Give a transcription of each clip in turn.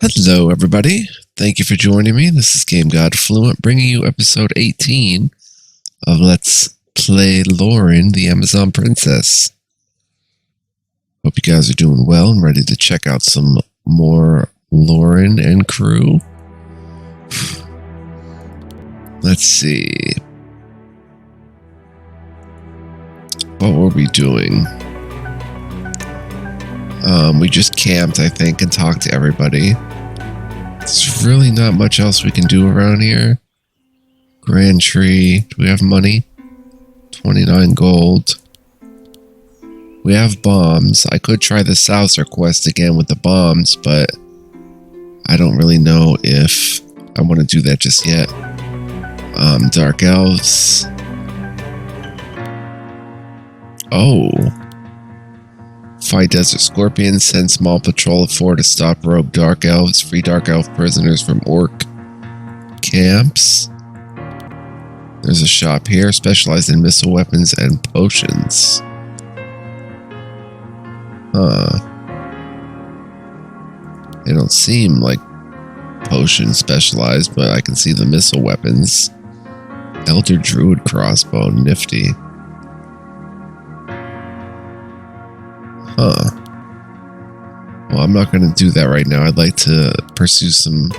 Hello, everybody. Thank you for joining me. This is Game God Fluent, bringing you episode 18 of Let's Play Loren, the Amazon Princess. Hope you guys are doing well and ready to check out some more Loren and crew. Let's see. What were we doing? We just camped, I think, and talked to everybody. There's really not much else we can do around here. Grand Tree. Do we have money? 29 gold. We have bombs. I could try the Saucer quest again with the bombs, but I don't really know if I want to do that just yet. Dark Elves. Oh. Fight Desert Scorpions, send small patrol of 4 to stop rogue Dark Elves, free Dark Elf prisoners from Orc camps. There's a shop here, specialized in missile weapons and potions. They don't seem like potion specialized, but I can see the missile weapons. Elder Druid crossbow, nifty. Well, I'm not going to do that right now. I'd like to pursue some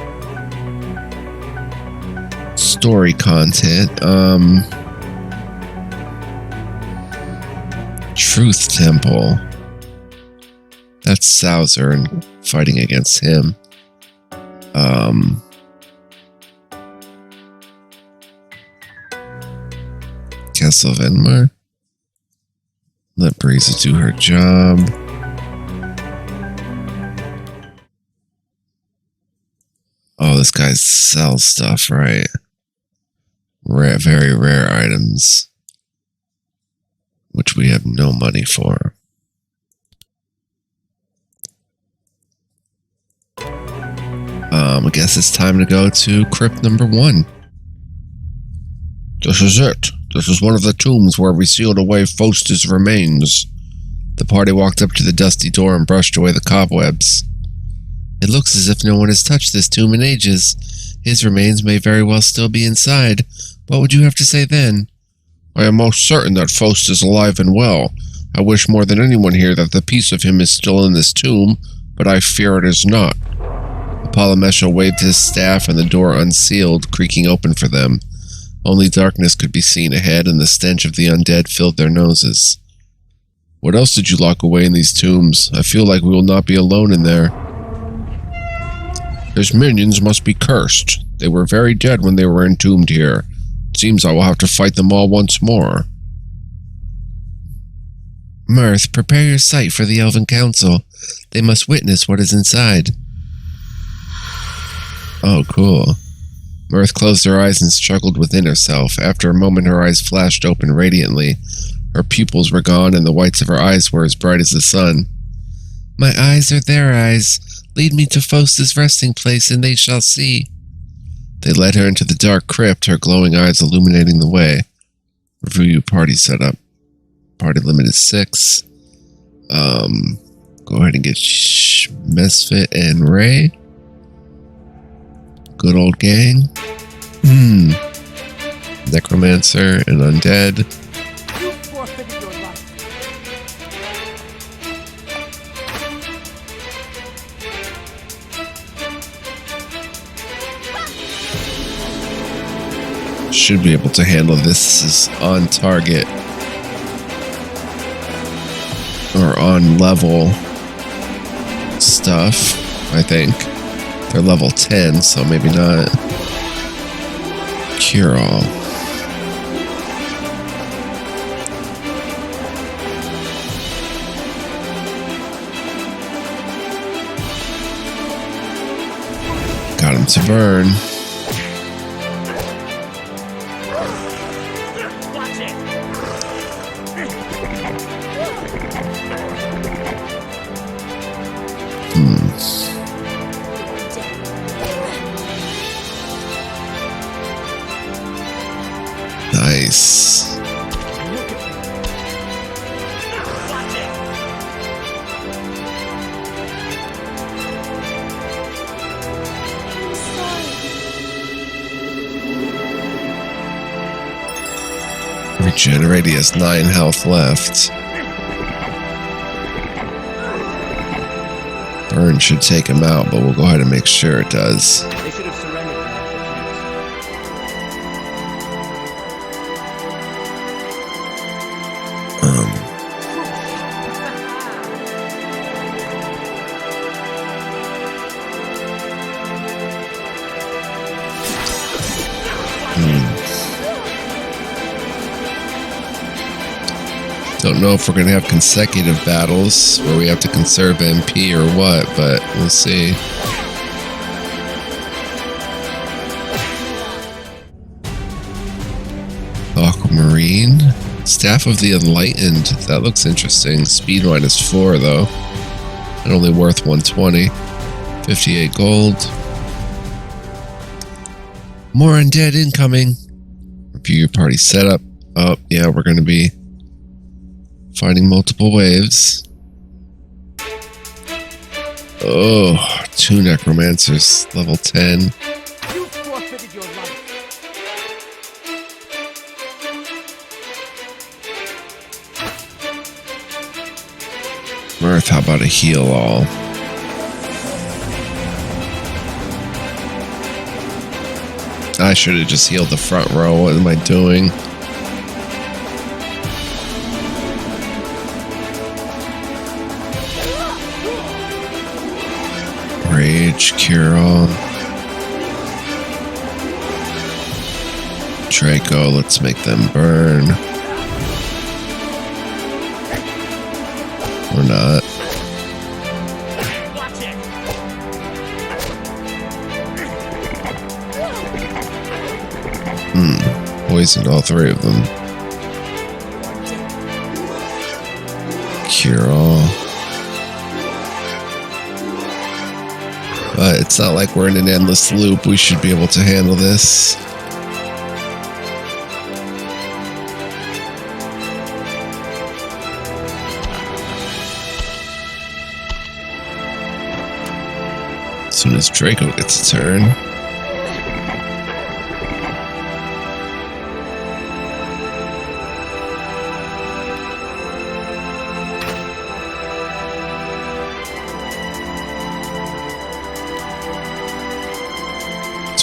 story content. Truth Temple. That's Saucer and fighting against him. Castle of Enmar. Let Breeza do her job. Oh, this guy sells stuff, right? Rare, very rare items, which we have no money for. I guess it's time to go to crypt number 1. This is it. This is one of the tombs where we sealed away Fost's remains. The party walked up to the dusty door and brushed away the cobwebs. It looks as if no one has touched this tomb in ages. His remains may very well still be inside. What would you have to say then? I am most certain that Fost is alive and well. I wish more than anyone here that the piece of him is still in this tomb, but I fear it is not. Apollomesha waved his staff and the door unsealed, creaking open for them. Only darkness could be seen ahead, and the stench of the undead filled their noses. What else did you lock away in these tombs? I feel like we will not be alone in there. His minions must be cursed. They were very dead when they were entombed here. It seems I will have to fight them all once more. Mirth, prepare your sight for the Elven Council. They must witness what is inside. Oh, cool. Mirth closed her eyes and struggled within herself. After a moment, her eyes flashed open radiantly. Her pupils were gone, and the whites of her eyes were as bright as the sun. My eyes are their eyes. Lead me to Fost's resting place, and they shall see. They led her into the dark crypt, her glowing eyes illuminating the way. Review party setup. Party limit is 6. Go ahead and get Misfit and Ray. Good old gang. Necromancer and Undead. Should be able to handle this. This is on target. Or on level stuff, I think. They're level 10, so maybe not. Cure all. Got him to burn. Nice. Regenerate, he has 9 health left. Burn should take him out, but we'll go ahead and make sure it does. They should have surrendered Don't know if we're going to have consecutive battles where we have to conserve MP or what, but we'll see. Aquamarine. Staff of the Enlightened. That looks interesting. Speed -4 though. And only worth 120. 58 gold. More undead incoming. Review your party setup. Oh, yeah, we're going to be fighting multiple waves. Oh, 2 necromancers, level 10. You forfeited your life. Mirth, how about a heal all? I should have just healed the front row. What am I doing? Rage, cure all. Draco, let's make them burn. Or not. Poisoned all 3 of them. Cure all. But it's not like we're in an endless loop. We should be able to handle this. As soon as Draco gets a turn.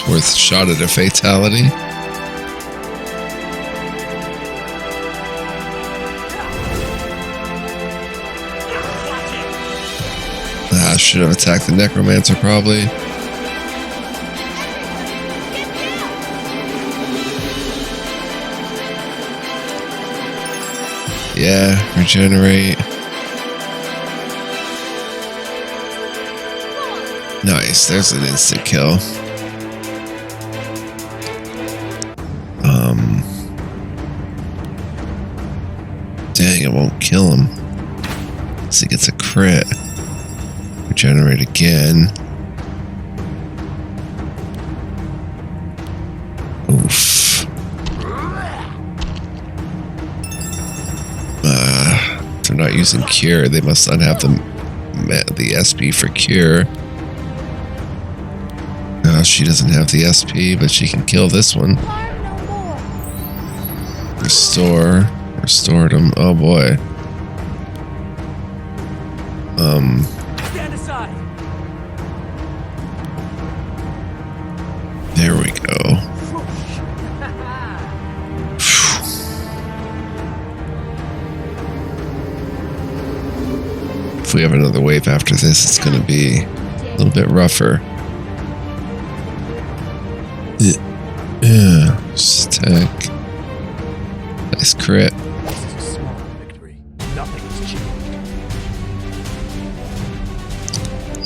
Worth a shot at a fatality. I should have attacked the necromancer probably. Yeah, regenerate. Nice, there's an instant kill. Dang, it won't kill him. So he gets a crit. Regenerate again. Oof. They're not using cure. They must not have the SP for cure. She doesn't have the SP, but she can kill this one. Restore. Restored him. Oh boy. Stand aside. There we go. If we have another wave after this, it's going to be a little bit rougher. Yeah, just attack. Nice crit.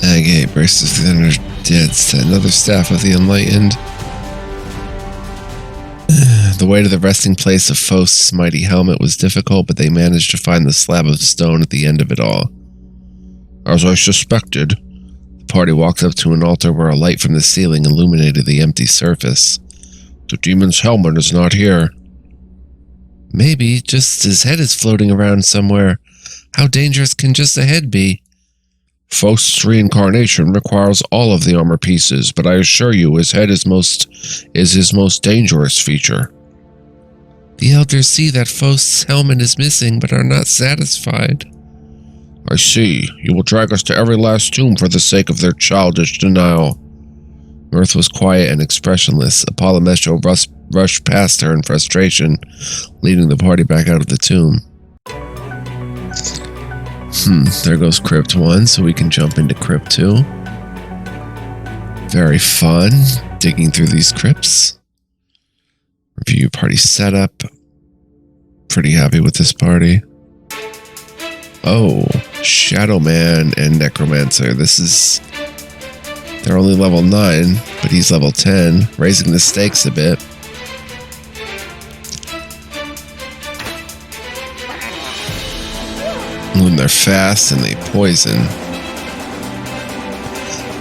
Agate braces the undead. Another staff of the Enlightened. The way to the resting place of Fost's mighty helmet was difficult, but they managed to find the slab of stone at the end of it all. As I suspected, the party walked up to an altar where a light from the ceiling illuminated the empty surface. The demon's helmet is not here. Maybe just his head is floating around somewhere. How dangerous can just a head be? Fost's reincarnation requires all of the armor pieces, but I assure you his head is his most dangerous feature. The elders see that Fost's helmet is missing, but are not satisfied. I see. You will drag us to every last tomb for the sake of their childish denial. Mirth was quiet and expressionless. Apollomestro rushed past her in frustration, leading the party back out of the tomb. There goes Crypt 1, so we can jump into Crypt 2. Very fun, digging through these crypts. Review party setup. Pretty happy with this party. Oh, Shadow Man and Necromancer. They're only level 9, but he's level 10, raising the stakes a bit. When they're fast and they poison.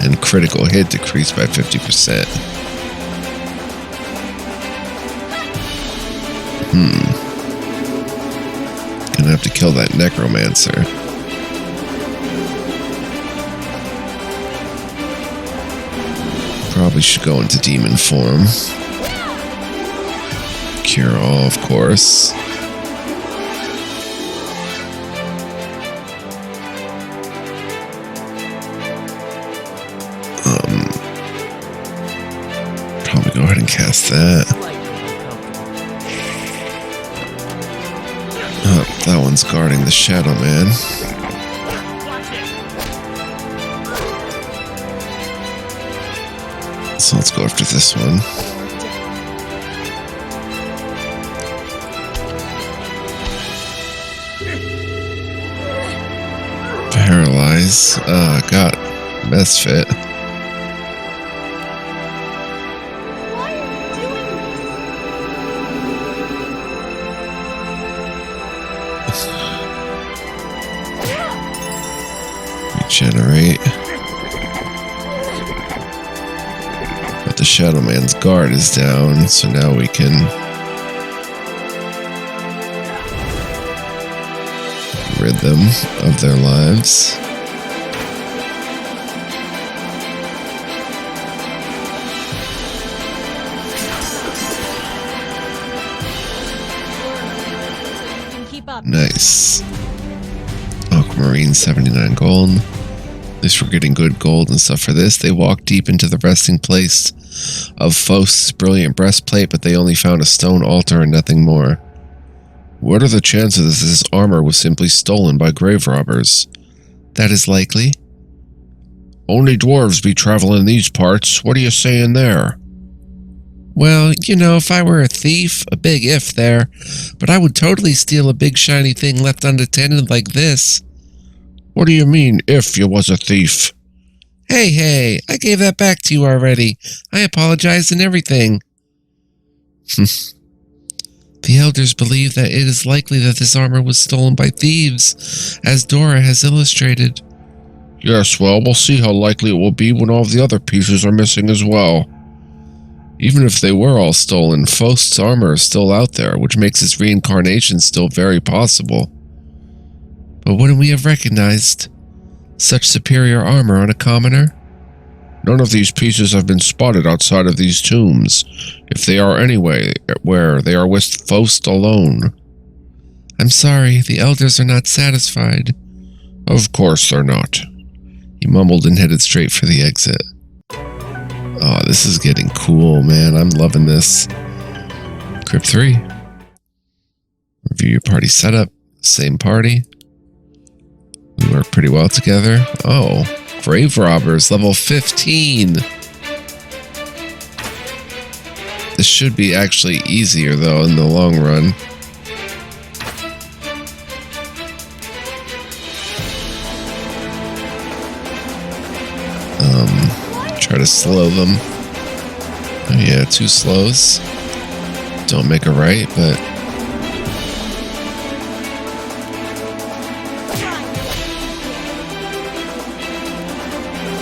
And critical hit decreased by 50%. Gonna have to kill that Necromancer. Probably should go into demon form. Cure all, of course. Probably go ahead and cast that. Oh, that one's guarding the Shadow Man. So let's go after this one. Paralyze. Got Misfit. Regenerate. But the Shadow Man's guard is down, so now we can rid them of their lives. Nice. Aquamarine, 79 gold. At least we're getting good gold and stuff for this. They walked deep into the resting place of Fost's brilliant breastplate, but they only found a stone altar and nothing more. What are the chances that this armor was simply stolen by grave robbers? That is likely. Only dwarves be traveling these parts. What are you saying there? Well, you know, if I were a thief, a big if there, but I would totally steal a big shiny thing left unattended like this. What do you mean, if you was a thief? Hey, I gave that back to you already. I apologized and everything. The elders believe that it is likely that this armor was stolen by thieves, as Dora has illustrated. Yes, well, we'll see how likely it will be when all the other pieces are missing as well. Even if they were all stolen, Fost's armor is still out there, which makes his reincarnation still very possible. But wouldn't we have recognized such superior armor on a commoner? None of these pieces have been spotted outside of these tombs. If they are anywhere, they are with Fost alone. I'm sorry, the elders are not satisfied. Of course they're not. He mumbled and headed straight for the exit. Oh, this is getting cool, man. I'm loving this. Crypt 3. Review your party setup. Same party. We work pretty well together. Oh, grave robbers, level 15. This should be actually easier, though, in the long run. Try to slow them. Oh, yeah, 2 slows. Don't make a right, but...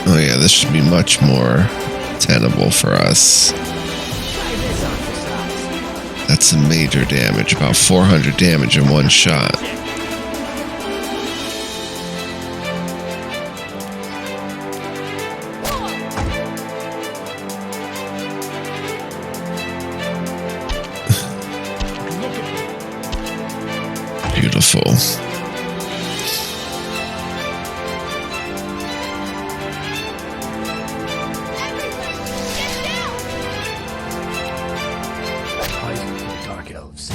Oh yeah, this should be much more tenable for us. That's some major damage, about 400 damage in one shot. Beautiful. Dark elves.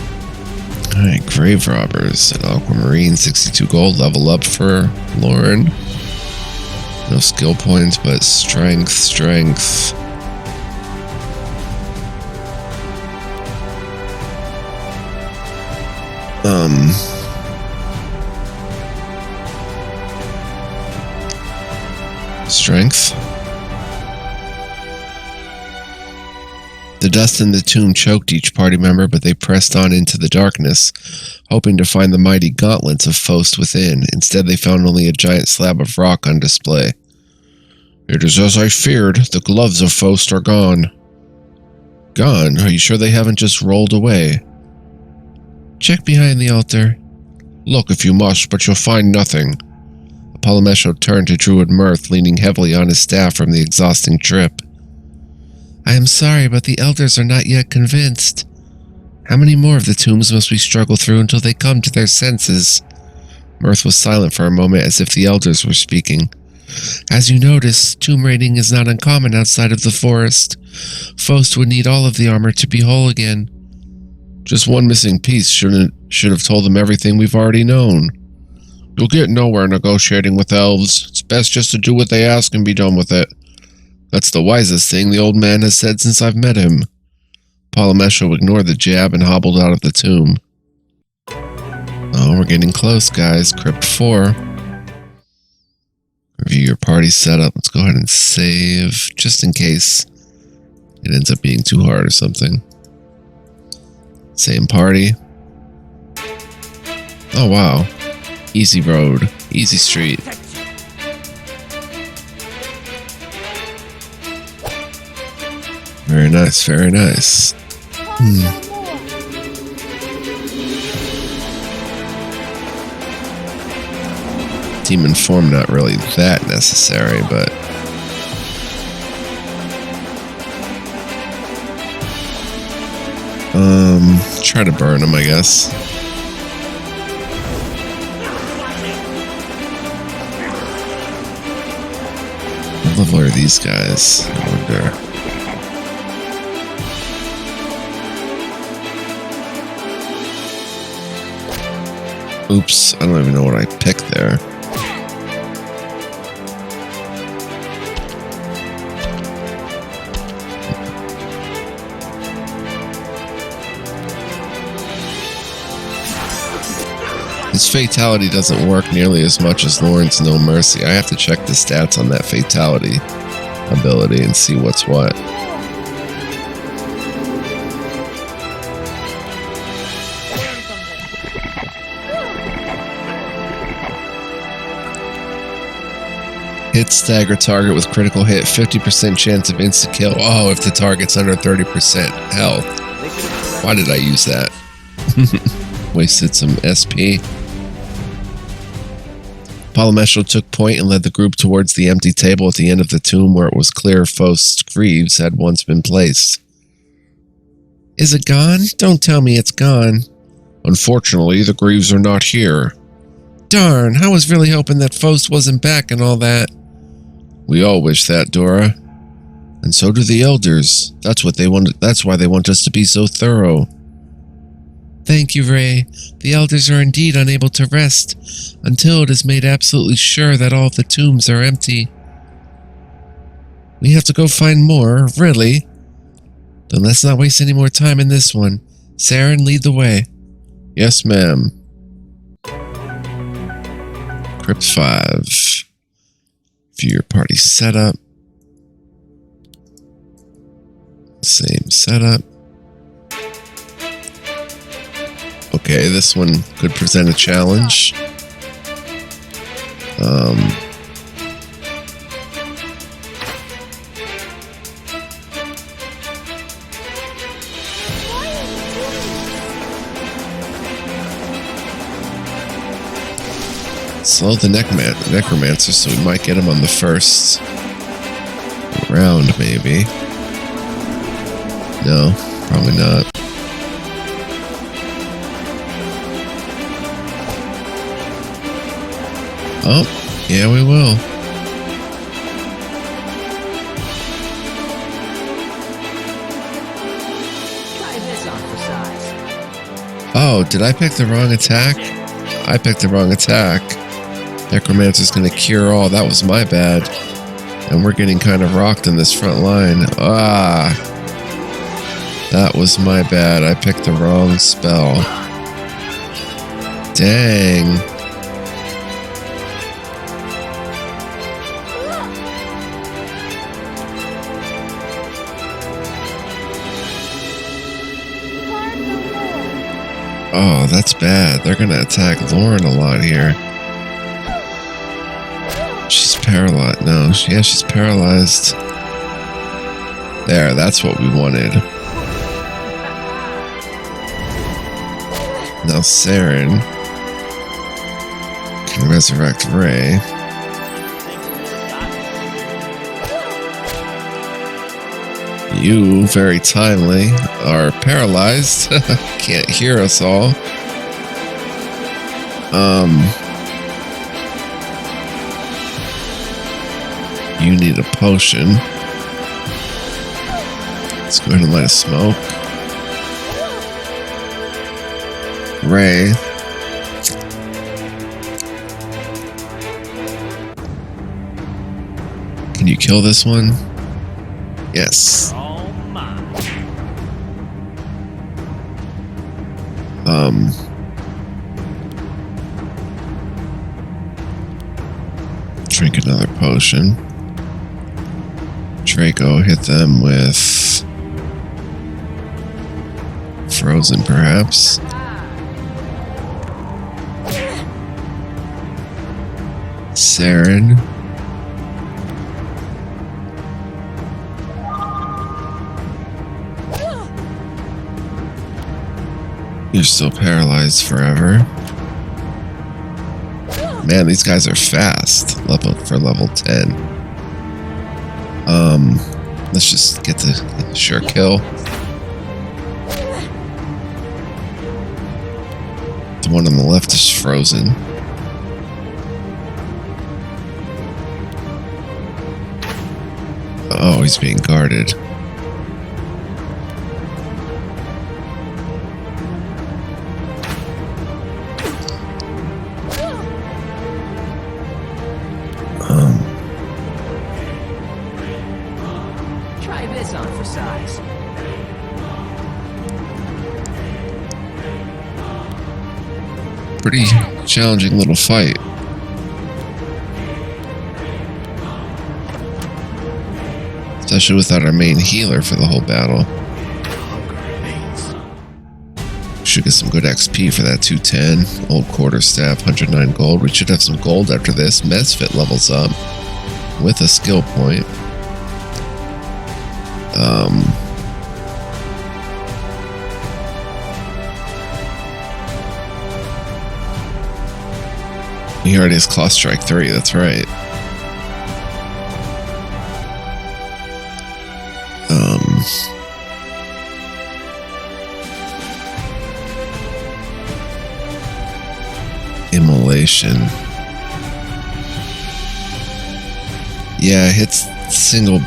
Alright, Grave Robbers at Aquamarine, 62 gold, level up for Loren. No skill points, but strength. Strength. The dust in the tomb choked each party member, but they pressed on into the darkness, hoping to find the mighty gauntlets of Fost within. Instead, they found only a giant slab of rock on display. It is as I feared. The gloves of Fost are gone. Gone? Are you sure they haven't just rolled away? Check behind the altar. Look if you must, but you'll find nothing. Polymesho turned to Druid Mirth, leaning heavily on his staff from the exhausting trip. I am sorry, but the elders are not yet convinced. How many more of the tombs must we struggle through until they come to their senses? Mirth was silent for a moment, as if the elders were speaking. As you notice, tomb raiding is not uncommon outside of the forest. Fost would need all of the armor to be whole again. Just one missing piece should have told them everything we've already known. You'll get nowhere negotiating with elves. It's best just to do what they ask and be done with it. That's the wisest thing the old man has said since I've met him. Polymesho ignored the jab and hobbled out of the tomb. Oh, we're getting close, guys. Crypt 4. Review your party setup. Let's go ahead and save, just in case it ends up being too hard or something. Same party. Oh, wow. Easy road. Easy street. Very nice, very nice. Demon form not really that necessary, but try to burn him, I guess. What level are these guys? I wonder. Oops, I don't even know what I picked there. His fatality doesn't work nearly as much as Loren's No Mercy. I have to check the stats on that fatality ability and see what's what. Hit stagger target with critical hit, 50% chance of insta-kill. Oh, if the target's under 30% health. Why did I use that? Wasted some SP. Polymesho took point and led the group towards the empty table at the end of the tomb where it was clear Fost's greaves had once been placed. Is it gone? Don't tell me it's gone. Unfortunately, the greaves are not here. Darn, I was really hoping that Fost wasn't back and all that. We all wish that, Dora. And so do the elders. That's why they want us to be so thorough. Thank you, Ray. The elders are indeed unable to rest until it is made absolutely sure that all the tombs are empty. We have to go find more, really? Then let's not waste any more time in this one. Saren, lead the way. Yes, ma'am. Crypt 5. View your party setup. Same setup. Okay, this one could present a challenge. Slow the necromancer, so we might get him on the first round, maybe. No, probably not. Oh, yeah, we will. Try this on for size. Oh, did I pick the wrong attack? I picked the wrong attack. Necromancer's gonna cure all. That was my bad. And we're getting kind of rocked in this front line. Ah. That was my bad. I picked the wrong spell. Dang. Oh, that's bad. They're gonna attack Loren a lot here. She's paralyzed. No, yeah, she's paralyzed. There, that's what we wanted. Now Saren can resurrect Ray. You, very timely, are paralyzed. Can't hear us all. You need a potion. Let's go ahead and light a smoke. Ray. Can you kill this one? Yes. Drink another potion. Draco, hit them with frozen, perhaps. Saren. You're still paralyzed forever. Man, these guys are fast. Level 10. Let's just get the sure kill. The one on the left is frozen. Oh, he's being guarded. Try this on for size. Pretty challenging little fight. Especially without our main healer for the whole battle. Should get some good XP for that 210. Old quarterstaff, 109 gold. We should have some gold after this. Mesfit levels up with a skill point. He already has Claw Strike 3, that's right. Immolation. Yeah, hits single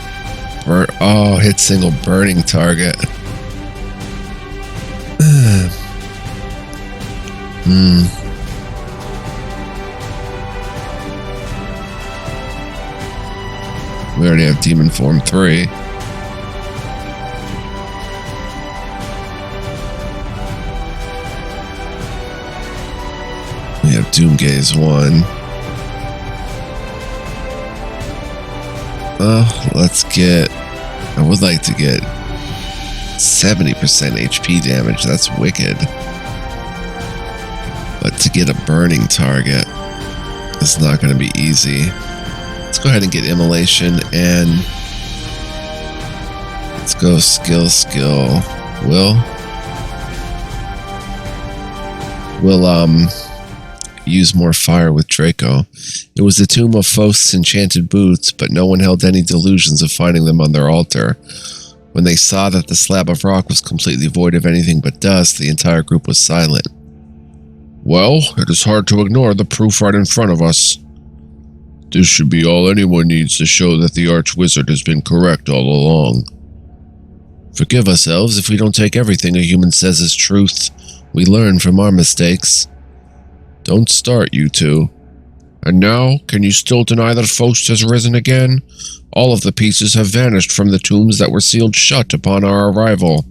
hits single burning target. We already have Demon Form 3. We have Doomgaze 1. Let's get... I would like to get 70% HP damage. That's wicked. But to get a burning target is not going to be easy. Let's go ahead and get Immolation, and let's go skill. We'll use more fire with Draco. It was the tomb of Fost's enchanted boots, but no one held any delusions of finding them on their altar. When they saw that the slab of rock was completely void of anything but dust, the entire group was silent. Well, it is hard to ignore the proof right in front of us. This should be all anyone needs to show that the Archwizard has been correct all along. Forgive us, elves, if we don't take everything a human says as truth. We learn from our mistakes. Don't start, you two. And now, can you still deny that Fost has risen again? All of the pieces have vanished from the tombs that were sealed shut upon our arrival.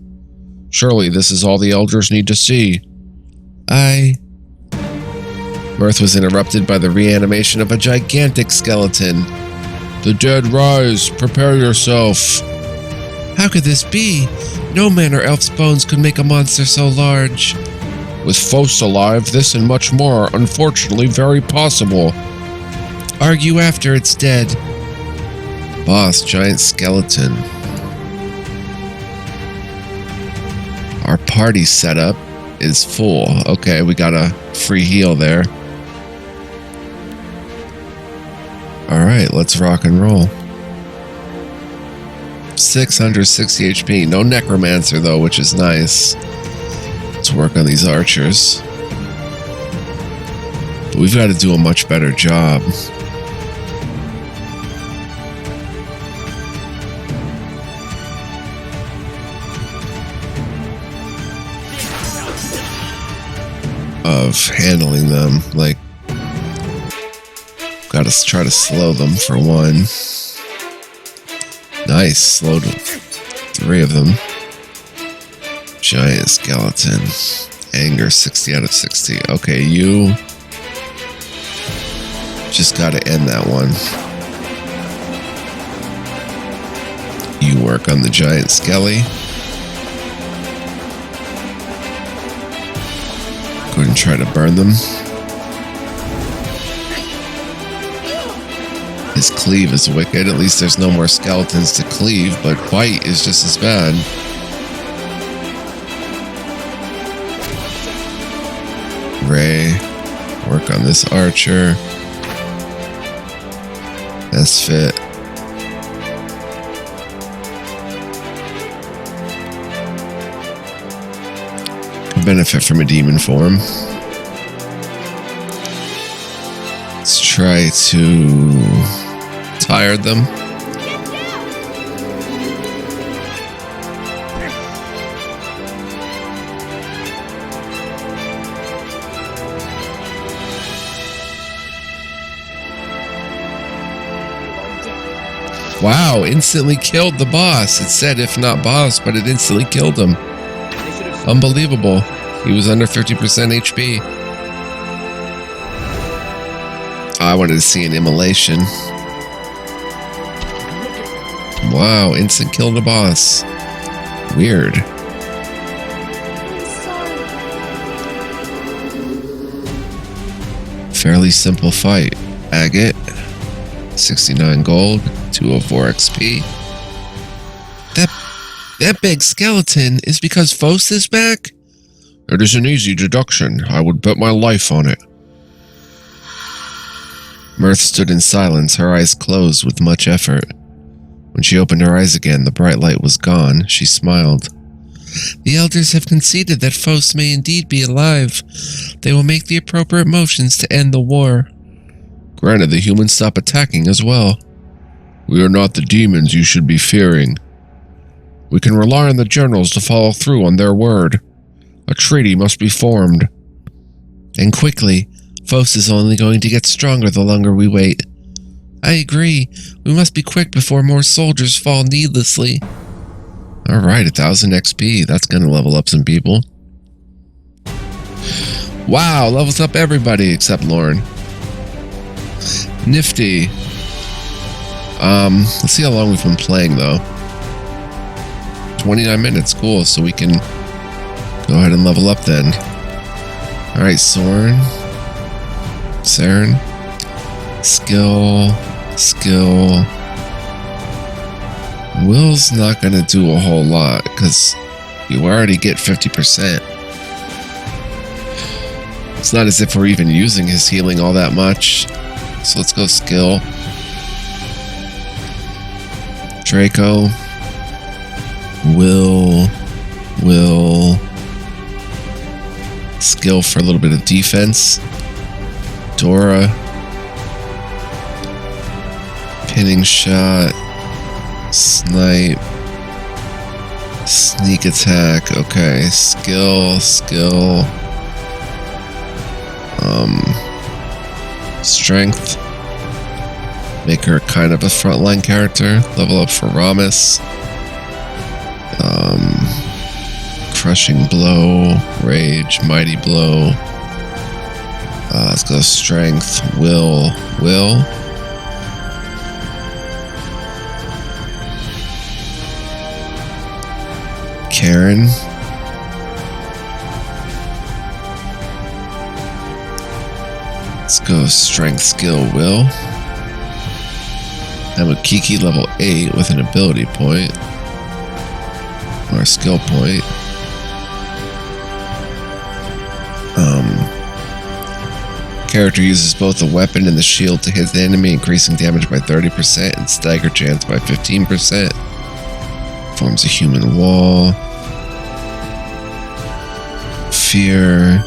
Surely this is all the elders need to see. Mirth was interrupted by the reanimation of a gigantic skeleton. The dead rise. Prepare yourself. How could this be? No man or elf's bones could make a monster so large. With Fost alive, this and much more are unfortunately very possible. Argue after it's dead. Boss, giant skeleton. Our party setup is full. Okay, we got a free heal there. Alright, let's rock and roll. 660 HP. No necromancer though, which is nice. Let's work on these archers. But we've got to do a much better job. Of handling them. Like, gotta try to slow them for one. Nice, slowed 3 of them. Giant skeleton. Anger 60 out of 60. Okay, you just gotta end that one. You work on the giant skelly. Go ahead and try to burn them. His cleave is wicked. At least there's no more skeletons to cleave, but bite is just as bad. Ray, work on this archer. Misfit. Could benefit from a demon form. Let's try to tire them. Wow, instantly killed the boss. It said if not boss, but it instantly killed him. Unbelievable. He was under 50% HP. I wanted to see an immolation. Wow, instant kill the boss. Weird. Fairly simple fight. Agate, 69 gold, 204 XP. That big skeleton is because Fost is back? It is an easy deduction. I would bet my life on it. Mirth stood in silence, her eyes closed with much effort. When she opened her eyes again, the bright light was gone. She smiled. The elders have conceded that Fost may indeed be alive. They will make the appropriate motions to end the war. Granted, the humans stop attacking as well. We are not the demons you should be fearing. We can rely on the generals to follow through on their word. A treaty must be formed. And quickly. Fost is only going to get stronger the longer we wait. I agree. We must be quick before more soldiers fall needlessly. Alright, 1000 XP. That's gonna level up some people. Wow, levels up everybody except Loren. Nifty. Let's see how long we've been playing though. 29 minutes, cool, so we can go ahead and level up then. Alright, Soren. Saren. Skill. Will's not gonna do a whole lot because you already get 50%. It's not as if we're even using his healing all that much. So let's go skill. Draco. Will. Skill for a little bit of defense. Dora. Pinning shot. Snipe. Sneak attack. Okay. Skill. Strength. Make her kind of a frontline character. Level up for Ramus. Crushing blow. Rage. Mighty blow. Let's go strength. Will. Karen. Let's go strength, skill, will. I'm a Kiki level 8 with an ability point. Or a skill point. Character uses both the weapon and the shield to hit the enemy, increasing damage by 30% and stagger chance by 15%. Forms a human wall. Fear.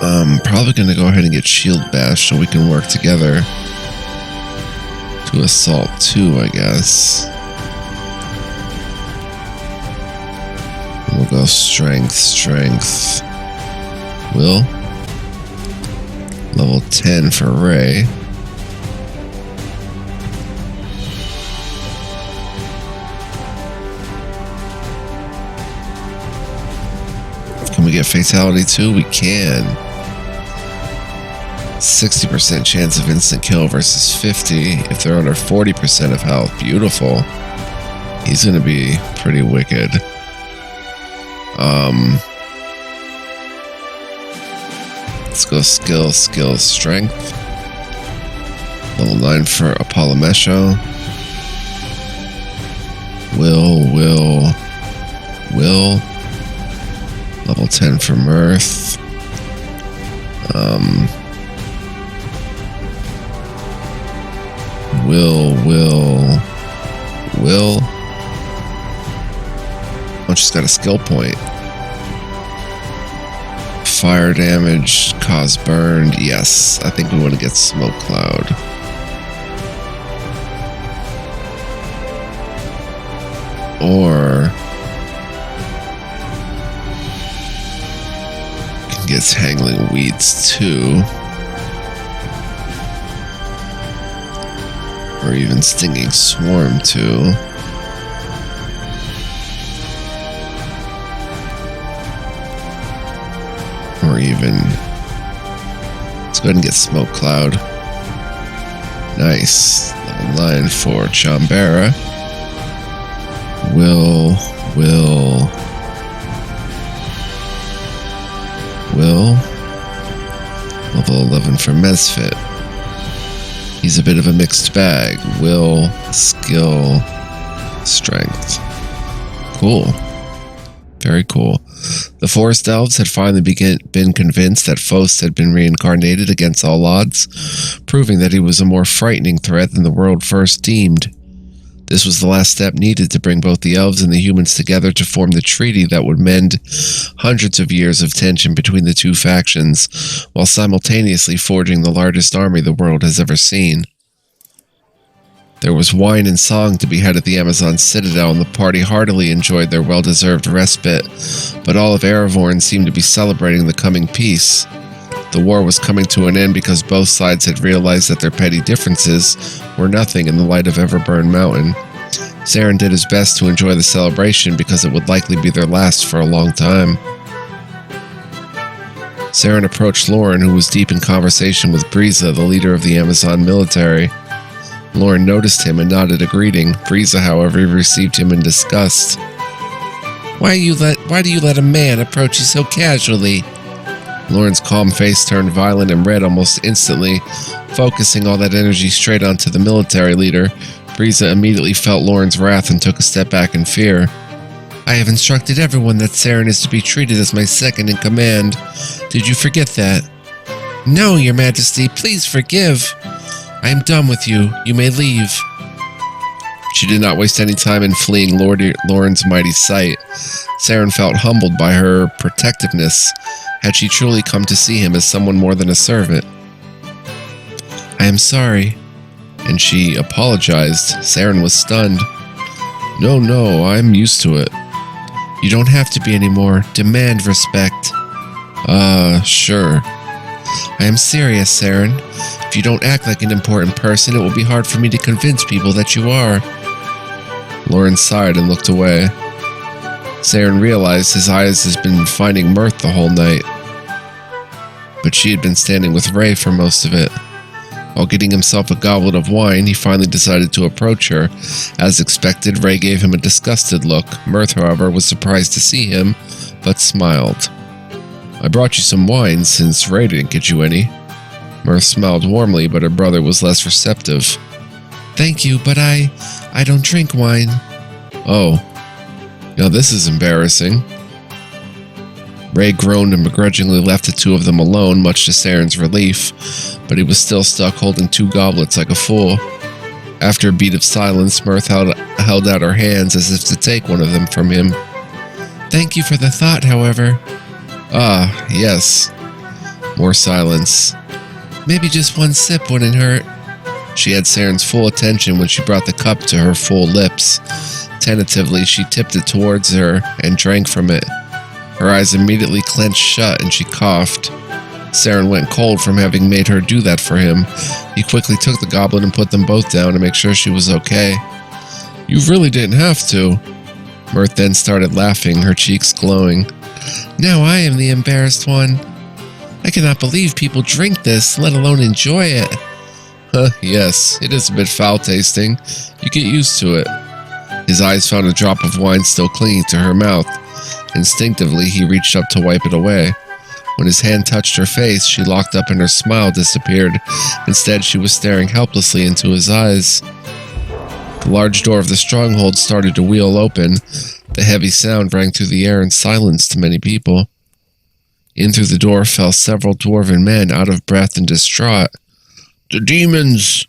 I'm probably going to go ahead and get shield bash so we can work together to assault 2, I guess. We'll go strength. Will. Level 10 for Ray. Can we get fatality too? We can. 60% chance of instant kill versus 50 if they're under 40% of health. Beautiful. He's gonna be pretty wicked. Let's go skill, strength. Level 9 for Apollomesho. Will. Level 10 for Mirth. Will. Oh, she's got a skill point. Fire damage, cause burned. Yes, I think we want to get Smoke Cloud. Or can get Tangling Weeds too. Or even Stinging Swarm too. Or even, let's go ahead and get Smoke Cloud. Nice. Level 9 for Chambera. Will. Level 11 for Mesfit. He's a bit of a mixed bag. Will, skill, strength. Cool. Very cool. The Forest Elves had finally been convinced that Fost had been reincarnated against all odds, proving that he was a more frightening threat than the world first deemed. This was the last step needed to bring both the elves and the humans together to form the treaty that would mend hundreds of years of tension between the two factions, while simultaneously forging the largest army the world has ever seen. There was wine and song to be had at the Amazon Citadel, and the party heartily enjoyed their well-deserved respite, but all of Erevorn seemed to be celebrating the coming peace. The war was coming to an end because both sides had realized that their petty differences were nothing in the light of Everburn Mountain. Saren did his best to enjoy the celebration because it would likely be their last for a long time. Saren approached Loren, who was deep in conversation with Briza, the leader of the Amazon military. Loren noticed him and nodded a greeting. Briza, however, received him in disgust. Why do you let a man approach you so casually? Loren's calm face turned violent and red almost instantly, focusing all that energy straight onto the military leader. Briza immediately felt Loren's wrath and took a step back in fear. I have instructed everyone that Saren is to be treated as my second in command. Did you forget that? No, Your Majesty, please forgive. I am done with you. You may leave. She did not waste any time in fleeing Loren's mighty sight. Saren felt humbled by her protectiveness. Had she truly come to see him as someone more than a servant? I am sorry. and she apologized. Saren was stunned. No, I'm used to it. You don't have to be anymore. Demand respect. Sure. I am serious, Saren. If you don't act like an important person, it will be hard for me to convince people that you are. Loren sighed and looked away. Saren realized his eyes had been finding mirth the whole night, but she had been standing with Ray for most of it. While getting himself a goblet of wine, he finally decided to approach her. As expected, Ray gave him a disgusted look. Mirth, however, was surprised to see him, but smiled. I brought you some wine since Ray didn't get you any. Mirth smiled warmly, but her brother was less receptive. Thank you, but I don't drink wine. Oh. Now this is embarrassing. Ray groaned and begrudgingly left the two of them alone, much to Saren's relief, but he was still stuck holding 2 goblets like a fool. After a beat of silence, Mirth held out her hands as if to take one of them from him. Thank you for the thought, however. Ah, yes. More silence. Maybe just one sip wouldn't hurt. She had Saren's full attention when she brought the cup to her full lips. Tentatively, she tipped it towards her and drank from it. Her eyes immediately clenched shut and she coughed. Saren went cold from having made her do that for him. He quickly took the goblet and put them both down to make sure she was okay. You really didn't have to. Mirth then started laughing, her cheeks glowing. Now I am the embarrassed one. I cannot believe people drink this, let alone enjoy it. Yes, it is a bit foul-tasting. You get used to it. His eyes found a drop of wine still clinging to her mouth. Instinctively, he reached up to wipe it away. When his hand touched her face, she locked up and her smile disappeared. Instead, she was staring helplessly into his eyes. The large door of the stronghold started to wheel open. The heavy sound rang through the air and silenced many people. In through the door fell several dwarven men, out of breath and distraught. The demons!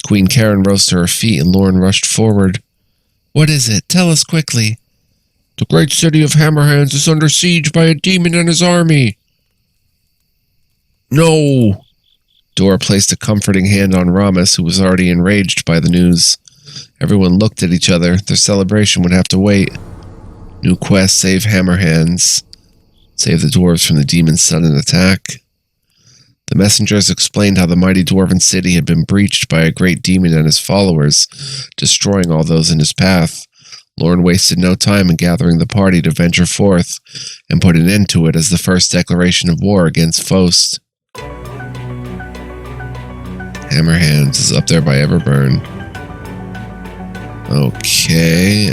Queen Karen rose to her feet and Loren rushed forward. What is it? Tell us quickly. The great city of Hammerhands is under siege by a demon and his army. No! Dora placed a comforting hand on Ramus, who was already enraged by the news. Everyone looked at each other. Their celebration would have to wait. New quest, save Hammerhands. Save the dwarves from the demon's sudden attack. The messengers explained how the mighty dwarven city had been breached by a great demon and his followers, destroying all those in his path. Loren wasted no time in gathering the party to venture forth and put an end to it as the first declaration of war against Fost. Hammerhands is up there by Everburn. Okay,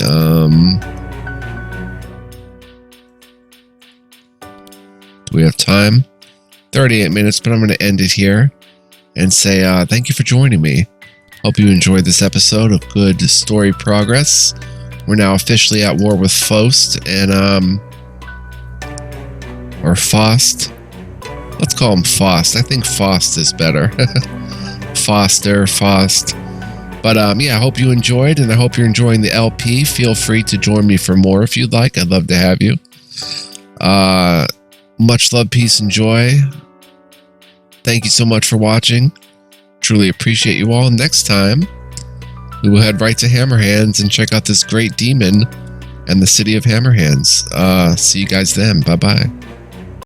do we have time? 38 minutes, but I'm going to end it here and say thank you for joining me. Hope you enjoyed this episode of Good Story Progress. We're now officially at war with Fost and, or Fost. Let's call him Fost. I think Fost is better. Fost. But, yeah, I hope you enjoyed, and I hope you're enjoying the LP. Feel free to join me for more if you'd like. I'd love to have you. Much love, peace, and joy. Thank you so much for watching. Truly appreciate you all. Next time, we will head right to Hammerhands and check out this great demon and the city of Hammerhands. See you guys then. Bye-bye.